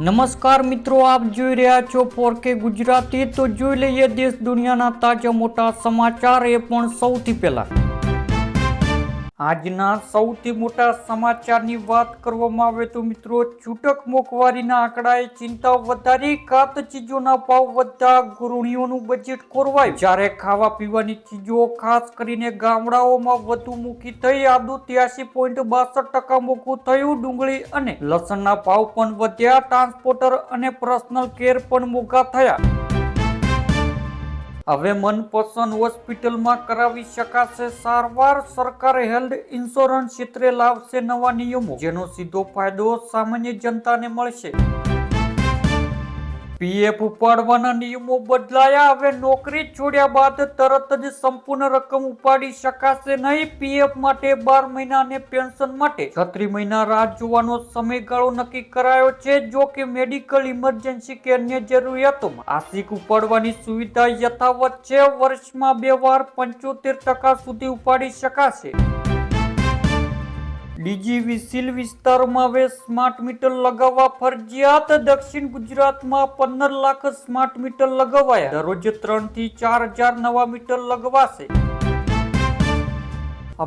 નમસ્કાર મિત્રો, આપ જોઈ રહ્યા છો 4K ગુજરાતી। તો જોઈ લઈએ દેશ દુનિયાના તાજા મોટા સમાચાર, એ પણ સૌથી પહેલા આજના સૌથી મોટા સમાચારની વાત કરવામાં આવે તો મિત્રો, છૂટક મોંઘવારીના આંકડાએ ચિંતા વધારી। ખાત ચીજોના ભાવ વધતા ગૃહિણીઓનું બજેટ ખોરવાયું। જ્યારે ખાવા પીવાની ચીજો ખાસ કરીને ગામડાઓમાં વધુ મૂકી થઈ। આદુ 83.62% મોંઘું થયું। ડુંગળી અને લસણના ભાવ પણ વધ્યા। ટ્રાન્સપોર્ટર અને પર્સનલ કેર પણ મોંઘા થયા। હવે મનપસંદ હોસ્પિટલમાં કરાવી શકાશે સારવાર। સરકાર હેલ્થ ઇન્સ્યોરન્સ ક્ષેત્રે લાવશે નવા નિયમો, જેનો સીધો ફાયદો સામાન્ય જનતાને મળશે। પીએફ ઉપાડવાના નિયમો બદલાયા। હવે નોકરી છોડ્યા બાદ તરત જ સંપૂર્ણ રકમ ઉપાડી શકાશે નહીં। પીએફ માટે 12 મહિના અને પેન્શન માટે 36 મહિના રાહ જોવાનો સમયગાળો નક્કી કરાયો છે। જો કે મેડિકલ ઇમરજન્સી કે અન્ય જરૂરિયાતોમાં આંશિક ઉપાડવાની સુવિધા યથાવત છે। વર્ષમાં 2 વાર 75% સુધી ઉપાડી શકાશે। ડીજીવીસીએલ વિસ્તારોમાં હવે સ્માર્ટ મીટર લગાવવા ફરજિયાત। દક્ષિણ ગુજરાતમાં 15 લાખ સ્માર્ટ મીટર લગાવાયા। દરરોજ 3 થી 4 હજાર નવા મીટર લગાવાશે।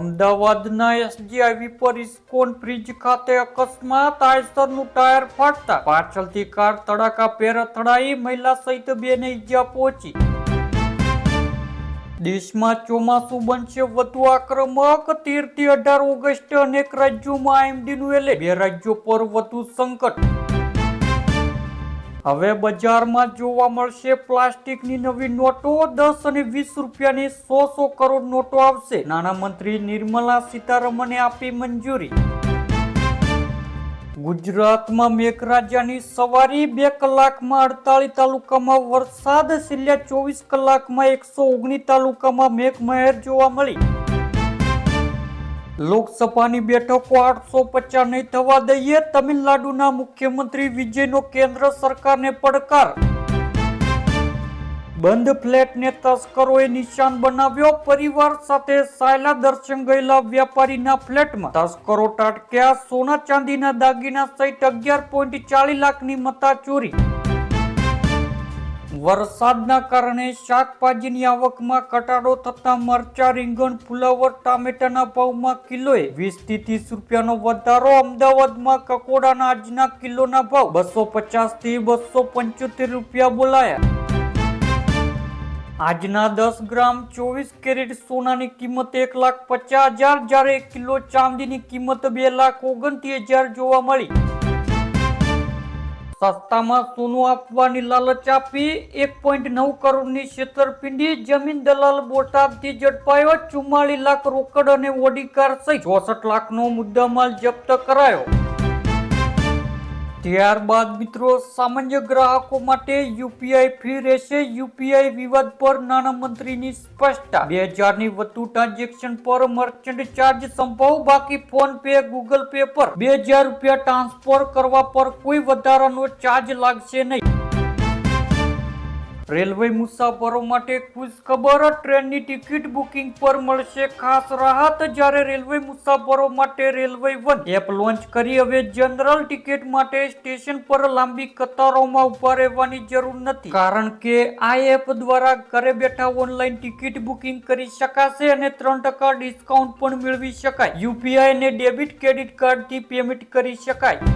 અમદાવાદના એસજી હાઈવે પર ઇસ્કોન બ્રિજ ખાતે અકસ્માત। આઈસરનું ટાયર ફાટતા પાછળથી કાર તડાકાભેર અથડાઈ। મહિલા સહિત 2 ને ઈજા પહોંચી। દેશમાં ચોમાસું બનશે વધુ આક્રમક। 13 થી 18 ઓગસ્ટે અનેક રાજ્યોમાં આઈએમડીનું એલર્ટ। 2 રાજ્યો પર વધુ સંકટ। હવે બજારમાં જોવા મળશે પ્લાસ્ટિકની નવી નોટો। 10 અને 20 રૂપિયાની 100 કરોડ નોટો આવશે। નાણામંત્રી નિર્મલા સીતારમણે આપી મંજૂરી। ગુજરાતમાં મેઘરાજાની સવારી। 2 કલાકમાં 48 તાલુકામાં વરસાદ। છેલ્લા 24 કલાકમાં 119 તાલુકામાં મેઘમહેર જોવા મળી। લોકસભાની બેઠકો 850 નહીં થવા દઈએ, તમિલનાડુના મુખ્યમંત્રી વિજયનો કેન્દ્ર સરકારને પડકાર। બંધ ફ્લેટને તસ્કરોએ નિશાન બનાવ્યો। પરિવાર સાથે સાયલા દર્શન ગયેલા વ્યાપારીના ફ્લેટમાં તસ્કરો ત્રાટક્યા। સોના ચાંદીના દાગીના સહિત 11.40 લાખની મત્તા ચોરી। વરસાદના કારણે શાકભાજીની આવકમાં ઘટાડો થતા મરચા, રીંગણ, ફુલાવર, ટામેટાના ભાવમાં કિલોએ 20 થી 30 રૂપિયાનો વધારો। અમદાવાદમાં કકોડાના આજના કિલોના ભાવ 250 થી 275 રૂપિયા બોલાયા। આજના 10 ગ્રામ 24 કેરેટ સોનાની કિંમત 1,50,000, જ્યારે 1 કિલો ચાંદીની કિંમત 2,29,000 જોવા મળી। સસ્તામાં સોનું આપવાની લાલચ આપી 1.9 કરોડની છેતરપિંડી। જમીન દલાલ બોટાદથી ઝડપાયો। 44 લાખ રોકડ અને ઓડી કાર સહિત 64 લાખનો મુદ્દામાલ જપ્ત કરાયો। ત્યારબાદ મિત્રો, સામાન્ય ગ્રાહકો માટે યુપીઆઈ ફ્રી રહેશે। યુપીઆઈ વિવાદ પર નાણામંત્રીની સ્પષ્ટતા। 2000 ની વધુ ટ્રાન્ઝેક્શન પર મર્ચન્ટ ચાર્જ સંભવ। બાકી ફોન પે, ગૂગલ પે પર 2000 રૂપિયા ટ્રાન્સફર કરવા પર કોઈ વધારાનો ચાર્જ લાગશે નહીં। રેલવે મુસાફરો માટે ખુશ ખબર। ટ્રેનની ટિકિટ બુકિંગ પર મળશે ખાસ રાહત। જ્યારે રેલવે મુસાફરો માટે રેલવે વન એપ લોન્ચ કરી હવે જનરલ ટિકિટ માટે સ્ટેશન પર લાંબી કતારોમાં ઉભા રહેવાની જરૂર નથી, કારણ કે આ એપ દ્વારા ઘરે બેઠા ઓનલાઈન ટિકિટ બુકિંગ કરી શકાશે અને 3% ડિસ્કાઉન્ટ પણ મેળવી શકાય। યુપીઆઈ અને ડેબિટ ક્રેડિટ કાર્ડથી પેમેન્ટ કરી શકાય।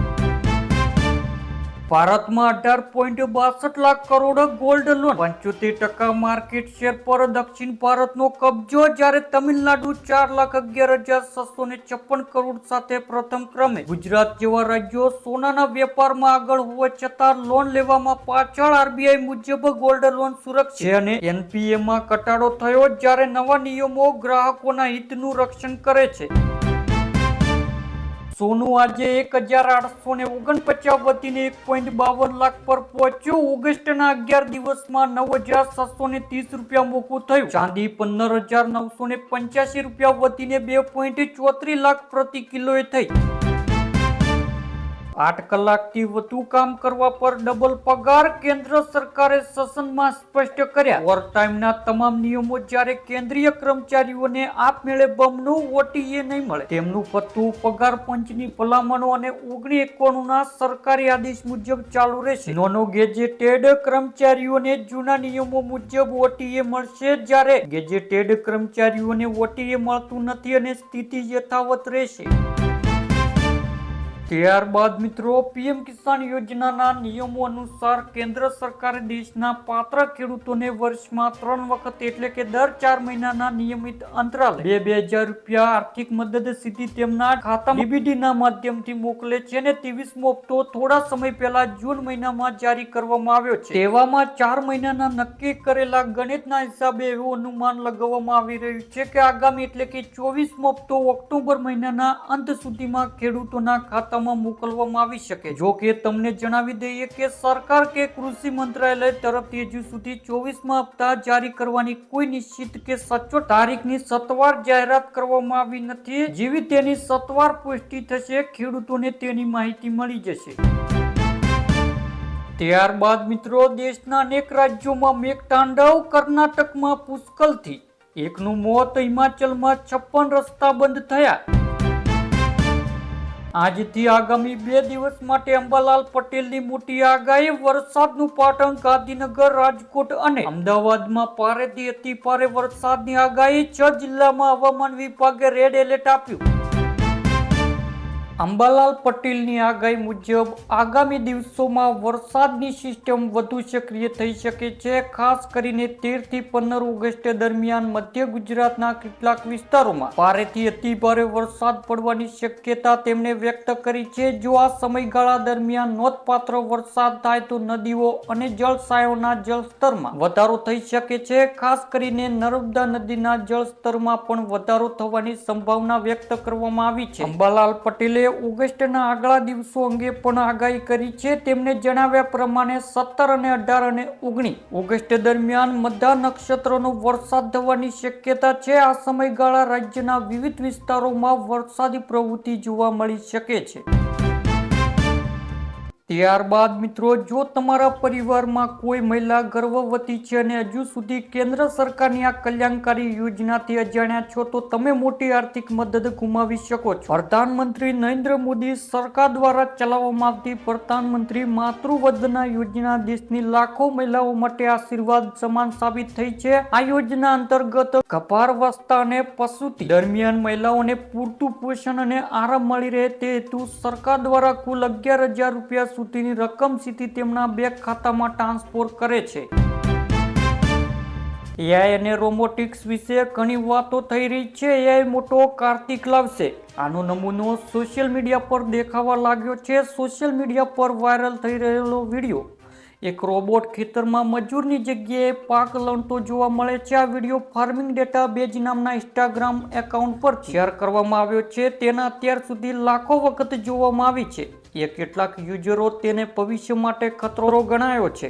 ભારતમાં 18.62 lakh crore gold loan, 75% market share પર દક્ષિણ ભારતનો કબજો। જ્યારે તમિલનાડુ 4,11,656 કરોડ સાથે પ્રથમ ક્રમે। ગુજરાત જેવા રાજ્યો સોનાના વેપારમાં આગળ હોવા છતાં લોન લેવામાં પાછળ। આરબીઆઈ મુજબ ગોલ્ડ લોન સુરક્ષિત છે અને એનપીએમાં ઘટાડો થયો, જ્યારે નવા નિયમો ગ્રાહકોના હિતનું રક્ષણ કરે છે। સોનું આજે 1,849 વધીને 1.52 લાખ પર પહોંચ્યું। ઓગસ્ટના 11 દિવસમાં 9,730 રૂપિયા મોંઘું થયું। ચાંદી 15,985 રૂપિયા વધીને 2.34 લાખ પ્રતિ કિલોએ થઈ। 8 કલાકથી વધુ કામ કરવા પર ડબલ પગાર કેન્દ્ર સરકારે સેશનમાં સ્પષ્ટ કર્યા. ઓવરટાઈમના તમામ નિયમો. જ્યારે કેન્દ્રીય કર્મચારીઓને આપમેળે બમણું ઓટીએ નહીં મળે, તેમનું પત્તું પગાર પંચની ભલામણો અને 1991ના સરકારી આદેશ મુજબ ચાલુ રહેશે. નોન ગેજેટેડ કર્મચારીઓને જૂના નિયમો મુજબ ઓટીએ મળશે, જ્યારે ગેજેટેડ કર્મચારીઓને ઓટીએ મળતું નથી અને સ્થિતિ યથાવત રહેશે. ત્યારબાદ મિત્રો, પીએમ કિસાન યોજનાના નિયમો અનુસાર કેન્દ્ર સરકારે દેશના પાત્ર ખેડૂતોને વર્ષમાં 3 વખત એટલે કે દર 4 મહિનાના નિયમિત અંતરાલે 2,000 રૂપિયા આર્થિક મદદ સીધી તેમના ખાતામાં ડીબીટીના માધ્યમથી મોકલે છે અને 23મો હપ્તો થોડા સમય પહેલા જૂન મહિનામાં જારી કરવામાં આવ્યો છે. તેવામાં 4 મહિનાના નક્કી કરેલા ગણિતના હિસાબે એવું અનુમાન લગાવવામાં આવી રહ્યું છે કે આગામી એટલે કે 24મો હપ્તો ઓક્ટોબર મહિનાના અંત સુધીમાં ખેડૂતોના ખાતામાં મોકલવામાં આવી શકે. જો કે તમને જણાવી દઈએ કે સરકાર કે કૃષિ મંત્રાલય તરફથી હજુ સુધી 24મા હપ્તા જારી કરવાની કોઈ નિશ્ચિત કે સચોટ તારીખની સત્તાવાર જાહેરાત કરવામાં આવી નથી. જેવી તેની સત્તાવાર પુષ્ટિ થશે, ખેડૂતોને તેની માહિતી મળી જશે. ત્યારબાદ મિત્રો, દેશના અનેક રાજ્યોમાં મેઘતાંડવ. કર્ણાટકમાં પુષ્કળથી એકનું મોત, હિમાચલમાં 56 રસ્તા બંધ થયા. આજથી આગામી 2 દિવસ માટે અંબાલાલ પટેલની મોટી આગાહી. વરસાદનું પાટણ, ગાંધીનગર, રાજકોટ અને અમદાવાદમાં ભારેથી અતિ ભારે વરસાદની આગાહી. 6 જિલ્લામાં હવામાન વિભાગે રેડ એલર્ટ આપ્યું. અંબાલાલ પટેલની આગાહી મુજબ આગામી દિવસોમાં વરસાદની સિસ્ટમ વધુ સક્રિય થઈ શકે છે. ખાસ કરીને 13 થી 15 ઓગસ્ટ દરમિયાન મધ્ય ગુજરાતના કેટલાક વિસ્તારોમાં ભારેથી અતિ ભારે વરસાદ પડવાની શક્યતા તેમણે વ્યક્ત કરી છે. જો આ સમયગાળા દરમિયાન નોંધપાત્ર વરસાદ થાય તો નદીઓ અને જળાશયોના જળસ્તરમાં વધારો થઈ શકે છે. ખાસ કરીને નર્મદા નદીના જળસ્તરમાં પણ વધારો થવાની સંભાવના વ્યક્ત કરવામાં આવી છે. અંબાલાલ પટેલે ઓગસ્ટના આગલા દિવસો અંગે પણ આગાહી કરી છે. તેમણે જણાવ્યા પ્રમાણે 17 અને 18 અને 19 ઓગસ્ટ દરમિયાન મધા નક્ષત્રનો વરસાદ થવાની શક્યતા છે. આ સમયગાળા રાજ્યના વિવિધ વિસ્તારોમાં વરસાદી પ્રવૃત્તિ જોવા મળી શકે છે. ત્યારબાદ મિત્રો, જો તમારા પરિવારમાં કોઈ મહિલા ગર્ભવતી છે અને હજુ સુધી કેન્દ્ર સરકારની આ કલ્યાણકારી યોજનાથી અજાણ્યા છો તો તમે મોટી આર્થિક મદદ ગુમાવી શકો છો. પ્રધાનમંત્રી નરેન્દ્ર મોદી સરકાર દ્વારા ચલાવવામાં આવતી પ્રધાનમંત્રી માતૃવંદના યોજના દેશની લાખો મહિલાઓ માટે આશીર્વાદ સમાન સાબિત થઈ છે. આ યોજના અંતર્ગત ગર્ભાવસ્થા અને પ્રસૂતિ દરમિયાન મહિલાઓને પૂરતું પોષણ અને આરામ મળી રહે તે હેતુ સરકાર દ્વારા કુલ 11,000 રૂપિયા સુધીની રકમ સીધી તેમના બેંક ખાતામાં ટ્રાન્સફર કરે છે. એઆઈ અને રોબોટિક્સ વિશે ઘણી વાતો થઈ રહી છે. એઆઈ મોટો કાર્તિક લાવશે. આનો નમૂનો સોશિયલ મીડિયા પર દેખાવા લાગ્યો છે. સોશિયલ મીડિયા પર વાયરલ થઈ રહેલો વિડીયો એક રોબોટ ખેતરમાં મજૂરની જગ્યાએ પાક લણતો જોવા મળે છે. આ વિડીયો ફાર્મિંગ ડેટા બેઝ નામના ઇન્સ્ટાગ્રામ એકાઉન્ટ પર શેર કરવામાં આવ્યો છે. તેના અત્યાર સુધી લાખો વખત જોવામાં આવી છે. કેટલાક યુઝરો તેને ભવિષ્ય માટે ખતરો ગણાયો છે.